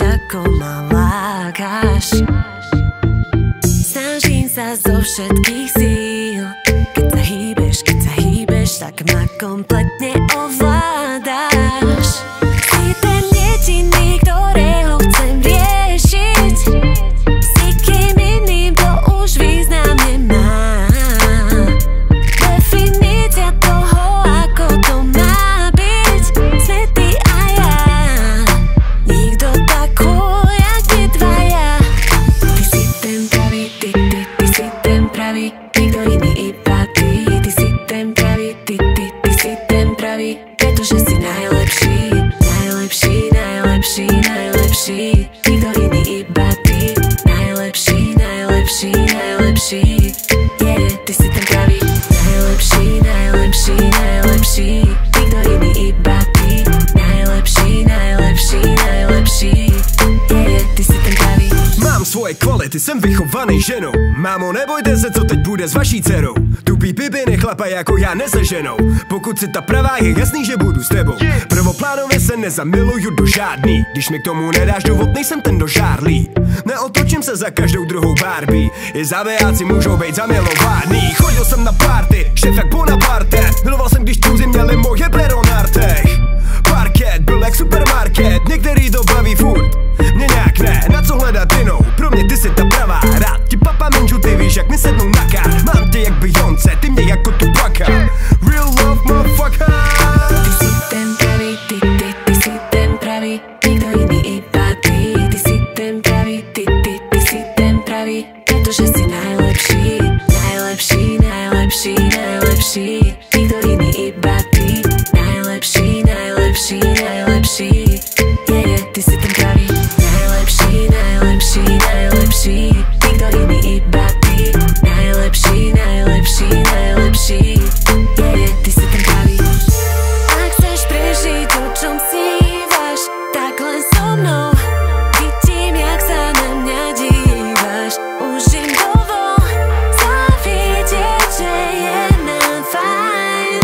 ako ma lákaš. Snažím sa zo všetkých síl. Keď sa hýbeš, tak ma kompletne ovládaš. Si ten jediný, ktorého chcem riešiť. Si kým iným, to už význam nemá. Definícia toho, ako to má byť, sme ty a ja. Nikto takú, jak my dvaja. Ty si ten pravý, ty si ten pravý. Nikto iný, iba ty. Ty si ten pravý, ty si ten pravý. Pretože si najlepší, najlepší, najlepší, najlepší. Nikto iný, iba ty. Najlepší, najlepší, najlepší. Yeah, ty si ten pravý. Najlepší, najlepší, najlepší. Nikto iný, iba ty. Najlepší, najlepší, najlepší. Yeah, ty si ten pravý. Mám svoje kvality, jsem vychovaný ženou. Mámo, nebojte se, co teď bude s vaší dcerou. Tupý pipiny chlapa jako já neseženou. Pokud si ta pravá, je jasný, že budu s tebou. Prvoplánově se nezamiluju do žádný. Když mi k tomu nedáš důvod, nejsem ten dožárlý. Neotočím se za každou druhou Barbie. I zabijáci můžou být zamilovaný. Chodil jsem na party, šéf jak Bonaparte. Miloval jsem, když čůzy měli moje pero na rtech. Parket byl jak supermarket, některý to baví furt. Mě nějak ne, na co hledat jinou. Pro mě ty si ta pravá, rád ti papa menžu, ty víš, jak mi sednou na kár. Mám tě jak Beyoncé, ty mě jako Tupaka. Real love, motherfucker. Ty si ten pravý, ty si ten pravý. Nikto iný, iba ty. Ty si ten pravý, ty si ten pravý. Pretože si najlepší, najlepší, najlepší, najlepší. Nikto iný, iba ty. Najlepší, najlepší, najlepší. Yeah, ty si ten pravý. Najlepší, najlepší, najlepší. Nikto iný, iba ty. Najlepší, najlepší, najlepší. Yeah, ty si ten pravý. Ak chceš prežiť, o čom snívaš, tak len so mnou. Vidím, jak sa na mňa dívaš. Už im dovol zavidieť, že je nám fajn.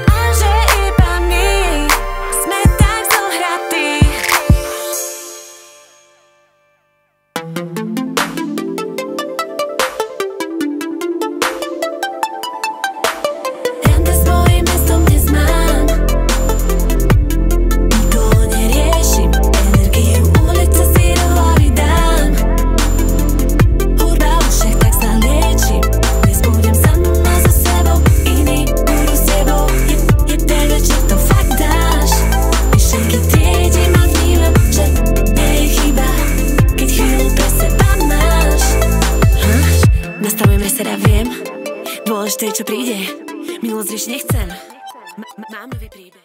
A že iba my sme tak zohratí. Rande s mojím mestom dnes mám. To neriešim, energiu ulice si do hlavy dám. Hudba v ušech, tak sa liečim. Dnes budem sama so sebou, iní budú s tebou. Je ten večer, to fakt dáš. Myšlenky triedím a vnímam, že nie je chyba, keď chvíľu pre seba máš. Nastavujeme sa, ja viem. Dôležité je, čo príde. Milosť riešiť nechcem. Mám nový príbeh.